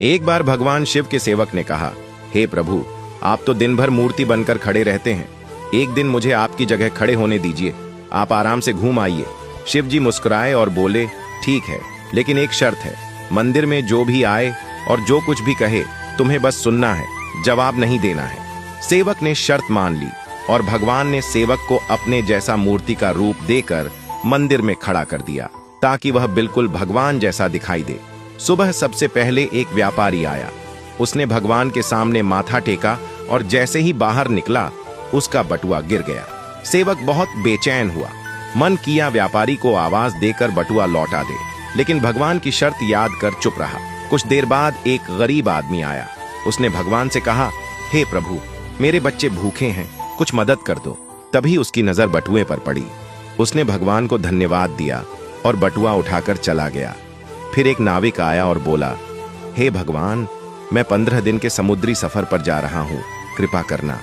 एक बार भगवान शिव के सेवक ने कहा, हे प्रभु, आप तो दिन भर मूर्ति बनकर खड़े रहते हैं। एक दिन मुझे आपकी जगह खड़े होने दीजिए, आप आराम से घूम आइए। शिव जी मुस्कुराए और बोले, ठीक है, लेकिन एक शर्त है। मंदिर में जो भी आए और जो कुछ भी कहे, तुम्हें बस सुनना है, जवाब नहीं देना है। सेवक ने शर्त मान ली और भगवान ने सेवक को अपने जैसा मूर्ति का रूप देकर मंदिर में खड़ा कर दिया, ताकि वह बिल्कुल भगवान जैसा दिखाई दे। सुबह सबसे पहले एक व्यापारी आया। उसने भगवान के सामने माथा टेका और जैसे ही बाहर निकला, उसका बटुआ गिर गया। सेवक बहुत बेचैन हुआ। मन किया व्यापारी को आवाज देकर बटुआ लौटा दे, लेकिन भगवान की शर्त याद कर चुप रहा। कुछ देर बाद एक गरीब आदमी आया। उसने भगवान से कहा, हे प्रभु, मेरे बच्चे भूखे हैं, कुछ मदद कर दो। तभी उसकी नजर बटुए पर पड़ी। उसने भगवान को धन्यवाद दिया और बटुआ उठाकर चला गया। फिर एक नाविक आया और बोला, हे भगवान, मैं 15 दिन के समुद्री सफर पर जा रहा हूँ, कृपा करना।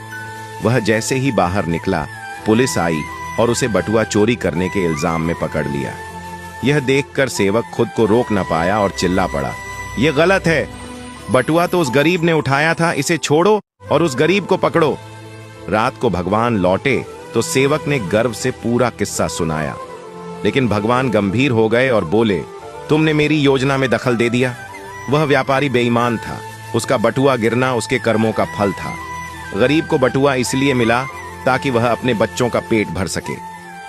वह जैसे ही बाहर निकला, पुलिस आई और उसे बटुआ चोरी करने के इल्जाम में पकड़ लिया। यह देखकर सेवक खुद को रोक न पाया और चिल्ला पड़ा, यह गलत है। बटुआ तो उस गरीब ने उठाया था, इसे छोड़ो और उस गरीब को पकड़ो। रात को भगवान लौटे तो सेवक ने गर्व से पूरा किस्सा सुनाया, लेकिन भगवान गंभीर हो गए और बोले, तुमने मेरी योजना में दखल दे दिया। वह व्यापारी बेईमान था, उसका बटुआ गिरना उसके कर्मों का फल था। गरीब को बटुआ इसलिए मिला ताकि वह अपने बच्चों का पेट भर सके।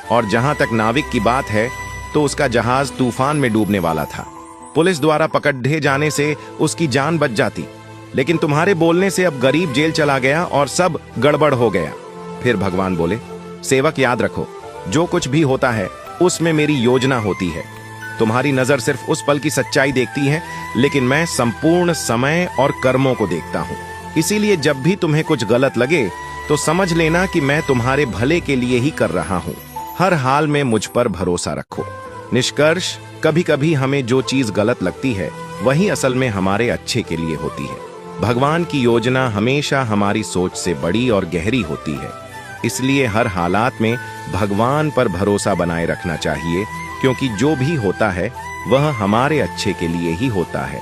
और जहां तक नाविक की बात है, तो उसका जहाज तूफान में डूबने वाला था। पुलिस द्वारा पकड़े जाने से उसकी जान बच जाती, लेकिन तुम्हारे बोलने से अब गरीब जेल चला गया और सब गड़बड़ हो गया। फिर भगवान बोले, सेवक याद रखो, जो कुछ भी होता है उसमें मेरी योजना होती है। तुम्हारी नजर सिर्फ उस पल की सच्चाई देखती है, लेकिन मैं संपूर्ण समय और कर्मों को देखता हूँ। इसीलिए जब भी तुम्हें कुछ गलत लगे तो समझ लेना कि मैं तुम्हारे भले के लिए ही कर रहा हूँ। हर हाल में मुझ पर भरोसा रखो। निष्कर्ष, कभी कभी हमें जो चीज गलत लगती है, वही असल में हमारे अच्छे के लिए होती है। भगवान की योजना हमेशा हमारी सोच से बड़ी और गहरी होती है। इसलिए हर हालात में भगवान पर भरोसा बनाए रखना चाहिए, क्योंकि जो भी होता है वह हमारे अच्छे के लिए ही होता है।